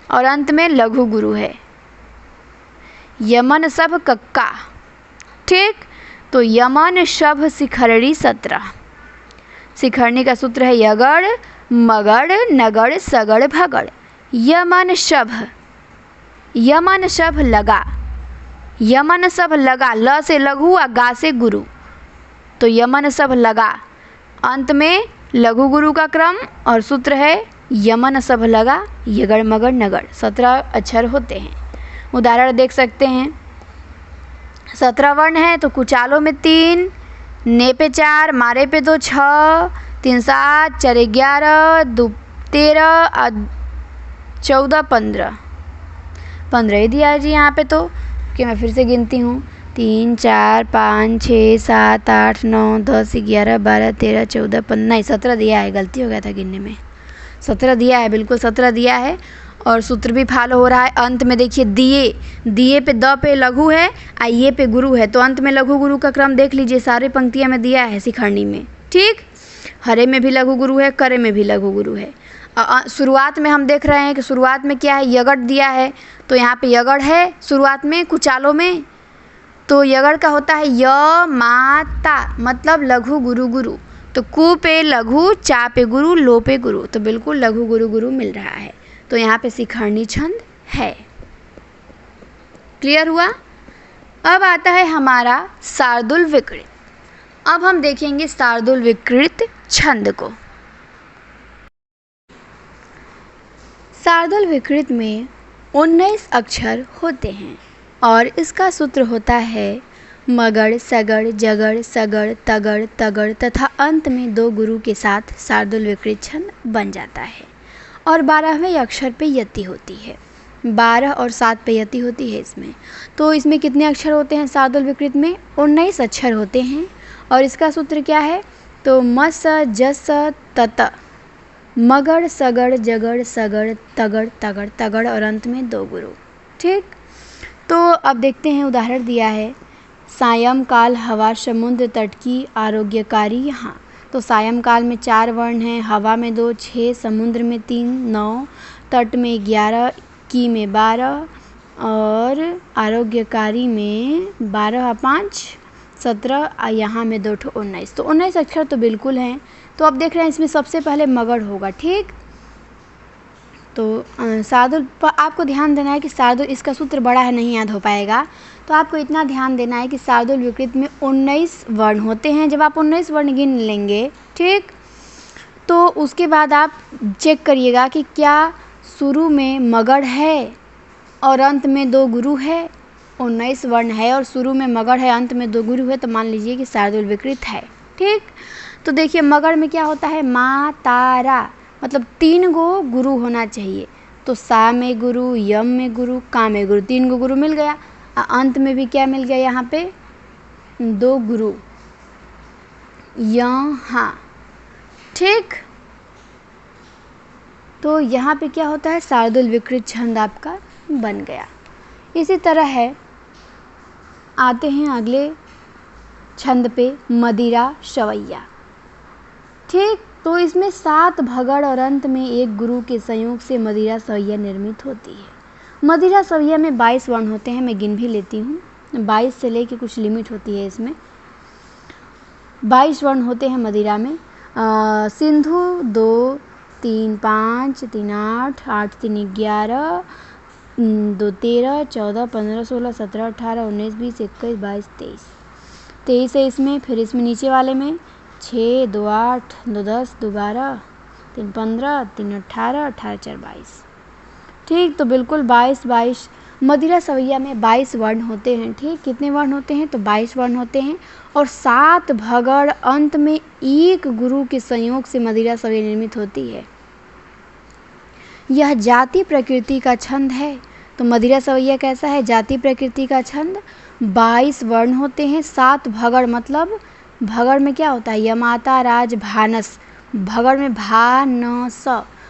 S1: और अंत में लघु गुरु है, यमन सभ कक्का। ठीक, तो यमन शभ शिखरणी 17। शिखरणी का सूत्र है यगड़ मगड़ नगड़ सगड़ भगड़। यमन शभ, यमन शभ लगा, यमन शभ लगा, ल से लघु और गा से गुरु, तो यमन शभ लगा। अंत में लघु गुरु का क्रम और सूत्र है यमन शभ लगा यगड़ मगड़ नगड़। 17 अक्षर होते हैं। उदाहरण देख सकते हैं। 17 वर्ण है तो कुचालो में 3, ने पे 4, मारे पे 2, 6, 3 7, 4 11, 2 13, 14 15 15 ही दिया है जी यहाँ पे। तो कि मैं फिर से गिनती हूँ, 3 4 5 6 7 8 9 10 11 12 13 14 15, नहीं 17 दिया है, गलती हो गया था गिनने में। 17 दिया है, बिल्कुल 17 दिया है। और सूत्र भी फॉलो हो रहा है। अंत में देखिए दिए, दिए पे द पे लघु है, ये पे गुरु है, तो अंत में लघु गुरु का क्रम देख लीजिए, सारे पंक्तियाँ में दिया है शिखरणी में। ठीक, हरे में भी लघु गुरु है, करे में भी लघु गुरु है। शुरुआत में हम देख रहे हैं कि शुरुआत में क्या है, यगड़ दिया है, तो यहाँ पे यगड़ है शुरुआत में कुचालों में, तो यगड़ का होता है य मा ता, मतलब लघु गुरु गुरु। तो कु पे लघु, चा पे गुरु, लो पे गुरु, तो बिल्कुल लघु गुरु गुरु मिल रहा है। तो यहाँ पे शिखरणी छंद है। क्लियर हुआ। अब आता है हमारा शार्दूल विकृत। अब हम देखेंगे शार्दूल विकृत छंद को। शार्दूल विकृत में 19 अक्षर होते हैं और इसका सूत्र होता है मगड़ सगड़ जगड़ सगड़ तगड़ तगड़ तथा अंत में 2 गुरु के साथ शार्दूल विकृत छंद बन जाता है। और 12वें अक्षर पे यति होती है, 12 और 7 पे यति होती है इसमें। तो इसमें कितने अक्षर होते हैं शार्दूल विकृत में, 19 अक्षर होते हैं। और इसका सूत्र क्या है, तो मस जस तत मगड़ सगड़ जगड़ सगड़ तगड़ तगड़ तगड़ और अंत में 2 गुरु। ठीक, तो अब देखते हैं उदाहरण दिया है। सायंकाल हवा समुद्र तट की आरोग्यकारी यहाँ, तो सायंकाल में 4 वर्ण हैं, हवा में 2, 6, समुद्र में 3, 9, तट में 11, की में 12 और आरोग्यकारी में 12 5 17, यहाँ में 2 19। तो 19 अक्षर तो बिल्कुल हैं। तो अब देख रहे हैं इसमें सबसे पहले मगड़ होगा। ठीक, तो शार्दूल आपको ध्यान देना है कि शार्दूल, इसका सूत्र बड़ा है नहीं याद हो पाएगा, तो आपको इतना ध्यान देना है कि शार्दूल विकृत में 19 वर्ण होते हैं। जब आप 19 वर्ण गिन लेंगे, ठीक, तो उसके बाद आप चेक करिएगा कि क्या शुरू में मगड़ है और अंत में 2 गुरु है। 19 वर्ण है और शुरू में मगड़ है, अंत में 2 गुरु है, तो मान लीजिए कि शार्दूल विकृत है। ठीक, तो देखिए मगड़ में क्या होता है, मा तारा, मतलब 3 गो गुरु होना चाहिए। तो सा में गुरु, यम में गुरु, का में गुरु, 3 गो गुरु मिल गया। अंत में भी क्या मिल गया, यहाँ पे 2 गुरु यहाँ। ठीक, तो यहाँ पे क्या होता है, शार्दूल विकृत छंद आपका बन गया। इसी तरह है, आते हैं अगले छंद पे, मदिरा सवैया। ठीक, तो इसमें 7 भगड़ और अंत में 1 गुरु के संयोग से मदिरा सवैया निर्मित होती है। मदिरा सवैया में 22 वर्ण होते हैं, मैं गिन भी लेती हूँ, 22 से लेके कुछ लिमिट होती है इसमें। 22 वर्ण होते हैं मदिरा में। सिंधु 2 3 5 3 8 8 3 11 2 13 14 15 16 17 18 19 20 21 22 23 23 है इसमें। फिर इसमें नीचे वाले में 6 2 8 2 10 2 12 3 15 3 18 18 4 22। ठीक, तो बिल्कुल 22 मदिरा सवैया में 22 वर्ण होते हैं। ठीक, कितने वर्ण होते हैं, तो 22 वर्ण होते हैं और 7 भगड़, अंत में 1 गुरु के संयोग से मदिरा सवैया निर्मित होती है। यह जाति प्रकृति का छंद है तो मदिरा सवैया कैसा है? जाति प्रकृति का छंद। 22 वर्ण होते हैं, 7 भगड़, मतलब भगड़ में क्या होता है? यमाता राज भानस, भगड़ में भानस,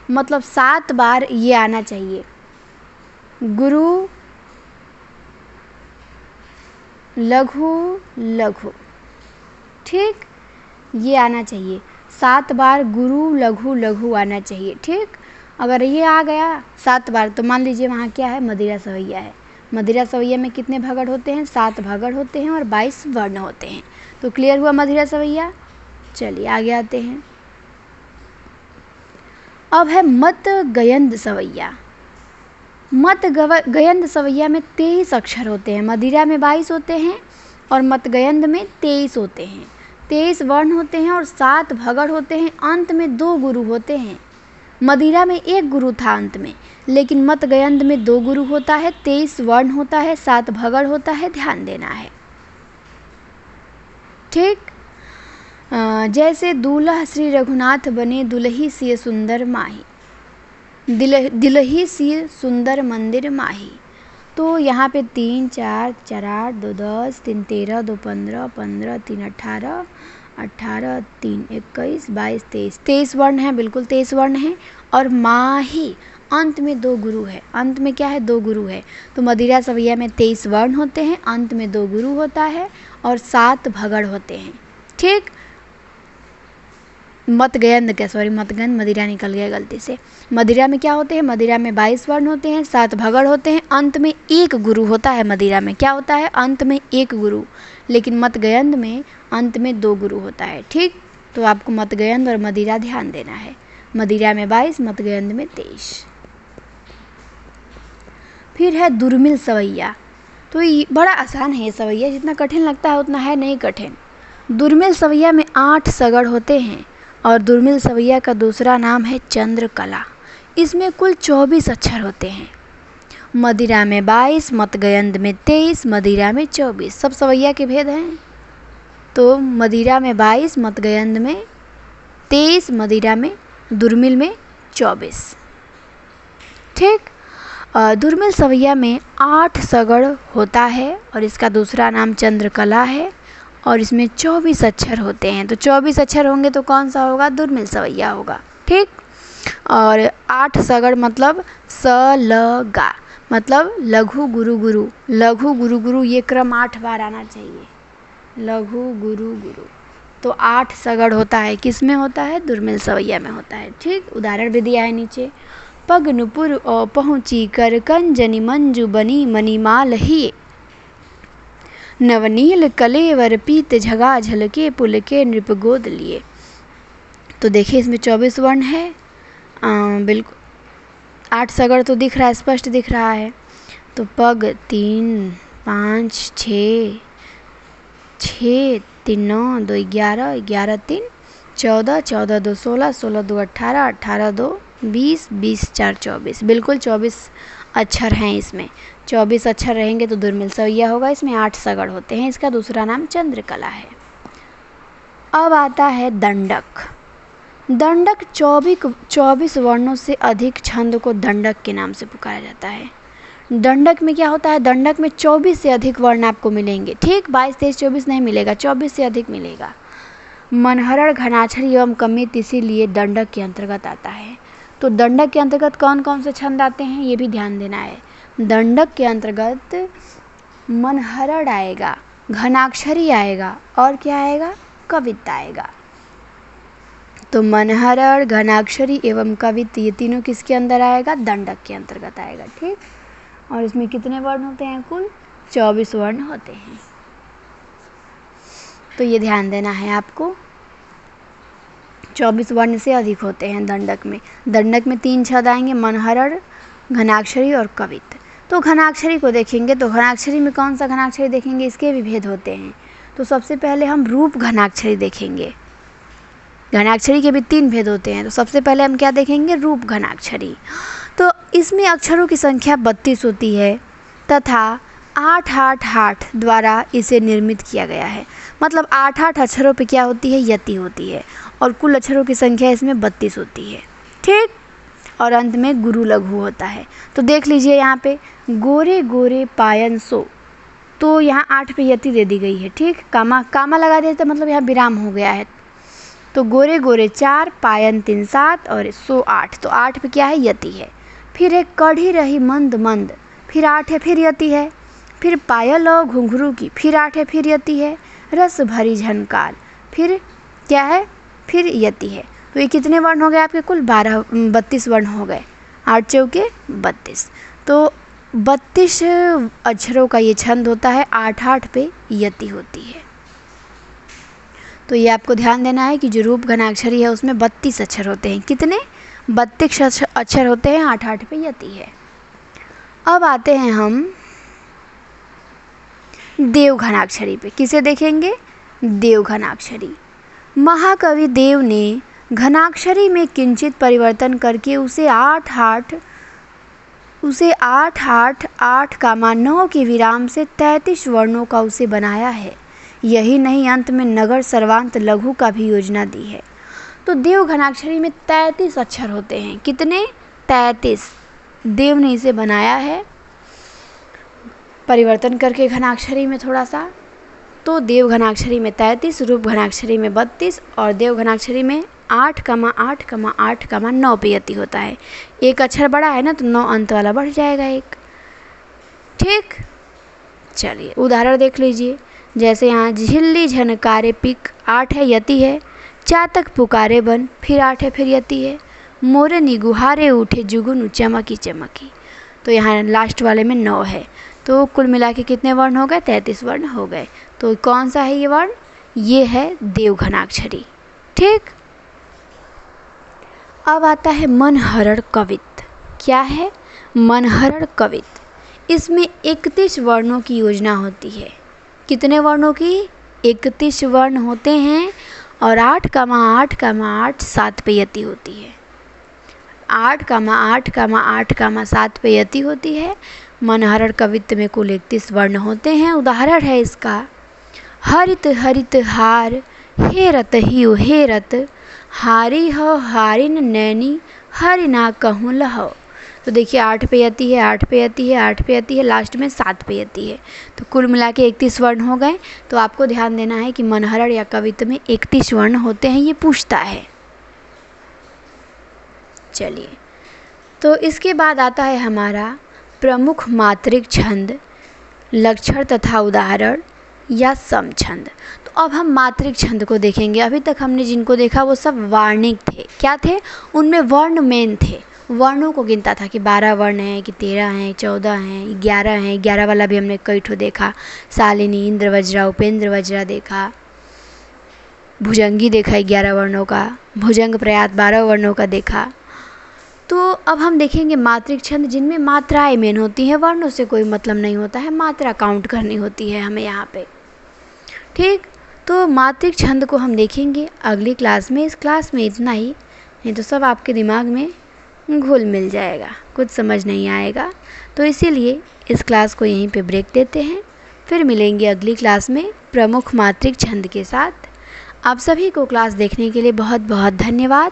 S1: मतलब 7 बार ये आना चाहिए। गुरु लघु लघु, ठीक, ये आना चाहिए 7 बार, गुरु लघु लघु आना चाहिए, ठीक। अगर ये आ गया 7 बार तो मान लीजिए वहाँ क्या है? मदिरा सवैया है। मदिरा सवैया में कितने भगड़ होते हैं? 7 भगड़ होते हैं और 22 वर्ण होते हैं। तो क्लियर हुआ मदिरा सवैया। चलिए आगे आते हैं। अब है मत गयंद सवैया। मत गयंद सवैया में 23 अक्षर होते हैं। मदिरा में 22 होते हैं और मत गयंद में 23 होते हैं। 23 वर्ण होते हैं और 7 भगड़ होते हैं। अंत में 2 गुरु होते हैं। मदिरा में 1 गुरु था अंत में, लेकिन मत गयंद में 2 गुरु होता है, 23 वर्ण होता है, 7 भगड़ होता है, ध्यान देना है, ठीक। जैसे दूल्हा श्री रघुनाथ बने, दुलही सिय सुंदर माही, दिलही सिय सुंदर मंदिर माही। तो यहाँ पे 3 4 4 8 2 10 3 13 2 15 15 3 18 18 3 21 22 23, 23 वर्ण है, बिल्कुल 23 वर्ण है। और माही, अंत में 2 गुरु है। अंत में क्या है? 2 गुरु है। तो मदिरा सवैया में 23 वर्ण होते हैं, अंत में 2 गुरु होता है और 7 भगड़ होते हैं, ठीक। मत गयंद मदिरा निकल गया गलती से। मदिरा में क्या होते हैं? मदिरा में 22 वर्ण होते हैं, 7 भगड़ होते हैं, अंत में 1 गुरु होता है। मदिरा में क्या होता है? अंत में 1 गुरु, लेकिन मत गयंद में अंत में 2 गुरु होता है, ठीक। तो आपको मत गयंद और मदिरा ध्यान देना है। मदिरा में 22, मत गयंद में 23। फिर है दुर्मिल सवैया। तो ये बड़ा आसान है ये सवैया, जितना कठिन लगता है उतना है नहीं कठिन। दुर्मिल सवैया में 8 सगड़ होते हैं और दुर्मिल सवैया का दूसरा नाम है चंद्रकला। इसमें कुल 24 अक्षर होते हैं। मदिरा में 22, मत गयंद में 23, मदिरा में 24। सब सवैया के भेद हैं। तो मदिरा में 22, मत गयंद में 23, मदिरा में दुर्मिल में 24, ठीक। दुर्मिल सवैया में 8 सगड़ होता है और इसका दूसरा नाम चंद्रकला है और इसमें 24 अक्षर होते हैं। तो 24 अक्षर होंगे तो कौन सा होगा? दुर्मिल सवैया होगा, ठीक। और 8 सगड़ मतलब स ल गा, मतलब लघु गुरु गुरु, लघु गुरु गुरु, ये क्रम 8 बार आना चाहिए। लघु गुरु गुरु, तो 8 सगड़ होता है। किस में होता है? दुर्मिल सवैया में होता है, ठीक। उदाहरण भी दिया है नीचे। पग नुपुर ओ पहुँची कर कंजनी मंजू बनी मणिमाल ही, नवनील कलेवर पीत झगा झलके पुलके नृप गोद लिए। तो देखिए इसमें 24 वर्ण है, बिल्कुल 8 सगड़ तो दिख रहा है, स्पष्ट दिख रहा है। तो पग 3 5 6 6 3 9 2 11 11 3 14 14 2 16 16 2 18 18 2 20 20 4 24, बिल्कुल 24 अक्षर हैं इसमें। 24 अक्षर रहेंगे तो दुर्मिल सवैया होगा। इसमें 8 सगड़ होते हैं। इसका दूसरा नाम चंद्रकला है। अब आता है दंडक। दंडक 24 वर्णों से अधिक छंद को दंडक के नाम से पुकारा जाता है। दंडक में क्या होता है? दंडक में 24 से अधिक वर्ण आपको मिलेंगे, ठीक। 22 23 24 नहीं मिलेगा, 24 से अधिक मिलेगा। मनहरण घनाक्षरी एवं कमित इसीलिए दंडक के अंतर्गत आता है। तो दंडक के अंतर्गत कौन कौन से छंद आते हैं ये भी ध्यान देना है। दंडक के अंतर्गत मनहरण आएगा, घनाक्षरी आएगा और क्या आएगा? कवित आएगा। तो मनहरण, घनाक्षरी एवं कवित ये तीनों किसके अंदर आएगा? दंडक के अंतर्गत आएगा, ठीक। और इसमें कितने वर्ण होते हैं? कुल 24 वर्ण होते हैं। तो ये ध्यान देना है आपको, 24 वर्ण से अधिक होते हैं दंडक में। दंडक में 3 छंद आएंगे, मनहरण, घनाक्षरी और कवित। तो घनाक्षरी को देखेंगे तो घनाक्षरी में कौन सा घनाक्षरी देखेंगे? इसके भी भेद होते हैं। तो सबसे पहले हम रूप घनाक्षरी देखेंगे। घनाक्षरी के भी 3 भेद होते हैं। तो सबसे पहले हम क्या देखेंगे? रूप घनाक्षरी। तो इसमें अक्षरों की संख्या 32 होती है तथा 8 द्वारा इसे निर्मित किया गया है। मतलब 8 अक्षरों पे क्या होती है? यति होती है और कुल अक्षरों की संख्या इसमें 32 होती है, ठीक। और अंत में गुरु लघु होता है। तो देख लीजिए यहाँ पे गोरे गोरे पायन सो, तो यहाँ 8 पे यति दे दी गई है। ठीक, कामा कामा लगा दिया तो मतलब यहाँ विराम हो गया है। तो गोरे गोरे 4, पायन 3 7 और सो 8, तो 8 पे क्या है, यति है। फिर है कढ़ी रही मंद मंद, फिर 8 है, फिर यति है। फिर पायल और घुंघरू की, फिर 8 है, फिर यति है। रस भरी झनकार, फिर क्या है, फिर यति है। तो ये कितने वर्ण हो गए आपके, कुल 32 वर्ण हो गए। 8 चौके 32, तो 32 अक्षरों का ये छंद होता है। 8 पे यति होती है। तो ये आपको ध्यान देना है कि जो रूप घनाक्षरी है उसमें 32 अक्षर होते हैं। कितने, 32 अक्षर होते हैं, 8 पे यति है। अब आते हैं हम देव घनाक्षरी पे। किसे देखेंगे, देव घनाक्षरी। महाकवि देव ने घनाक्षरी में किंचित परिवर्तन करके उसे 8-8-8,9 के विराम से 33 वर्णों का उसे बनाया है। यही नहीं, अंत में नगर सर्वांत लघु का भी योजना दी है। तो देव घनाक्षरी में 33 अक्षर होते हैं। कितने, 33। देव ने इसे बनाया है परिवर्तन करके घनाक्षरी में थोड़ा सा। तो देव घनाक्षरी में 33, रूप घनाक्षरी में 32 और देव घनाक्षरी में 8,8,8,9 पे यति होता है। एक अक्षर बड़ा है ना, तो 9 अंत वाला बढ़ जाएगा एक। ठीक, चलिए उदाहरण देख लीजिए। जैसे यहाँ झिल्ली झनकारे पिक, 8 है, यति है। चातक पुकारे बन, फिर 8 है, फिर यति है। मोरनी गुहारे उठे जुगुन चमकी चमकी, तो यहाँ लास्ट वाले में 9 है। तो कुल मिला के कितने वर्ण हो गए, 33 वर्ण हो गए। तो कौन सा है ये वर्ण, ये है देव घनाक्षरी। ठीक, अब आता है मनहरण कवित। क्या है, मनहरण कवित। इसमें 31 वर्णों की योजना होती है। कितने वर्णों की, 31 वर्ण होते हैं और 8,8,8 7 पे यति होती है। 8,8,8,7 पे यति होती है। मनहरण कवित्त में कुल 31 वर्ण होते हैं। उदाहरण है इसका, हरित हरित हार, हेरत हियो हेरत, हारी हो हारिन नैनी, हरि ना कहूँ लहो। तो देखिए 8 पे यति है, 8 पे यति है, 8 पे यति है, लास्ट में 7 पे यति है। तो कुल मिला के 31 वर्ण हो गए। तो आपको ध्यान देना है कि मनहरण या कवित्त में 31 वर्ण होते हैं, ये पूछता है। चलिए, तो इसके बाद आता है हमारा प्रमुख मात्रिक छंद, लक्षण तथा उदाहरण या सम छंद। तो अब हम मात्रिक छंद को देखेंगे। अभी तक हमने जिनको देखा वो सब वार्णिक थे। क्या थे, उनमें वर्ण मेन थे। वर्णों को गिनता था कि 12 वर्ण हैं, कि 13 हैं, 14 हैं, 11 हैं। 11 वाला भी हमने कई ठो देखा। शालिनी, इंद्र वज्रा, उपेंद्र वज्रा देखा। भुजंगी देखा 11 वर्णों का। भुजंग प्रयात 12 वर्णों का देखा। तो अब हम देखेंगे मात्रिक छंद, जिनमें मात्राएं मेन होती हैं। वर्णों से कोई मतलब नहीं होता है, मात्रा काउंट करनी होती है हमें यहाँ पे। ठीक, तो मात्रिक छंद को हम देखेंगे अगली क्लास में। इस क्लास में इतना ही, नहीं तो सब आपके दिमाग में घुल मिल जाएगा, कुछ समझ नहीं आएगा। तो इसीलिए इस क्लास को यहीं पे ब्रेक देते हैं। फिर मिलेंगे अगली क्लास में प्रमुख मात्रिक छंद के साथ। आप सभी को क्लास देखने के लिए बहुत बहुत धन्यवाद।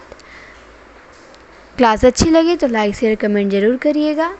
S1: क्लास अच्छी लगी तो लाइक शेयर कमेंट ज़रूर करिएगा।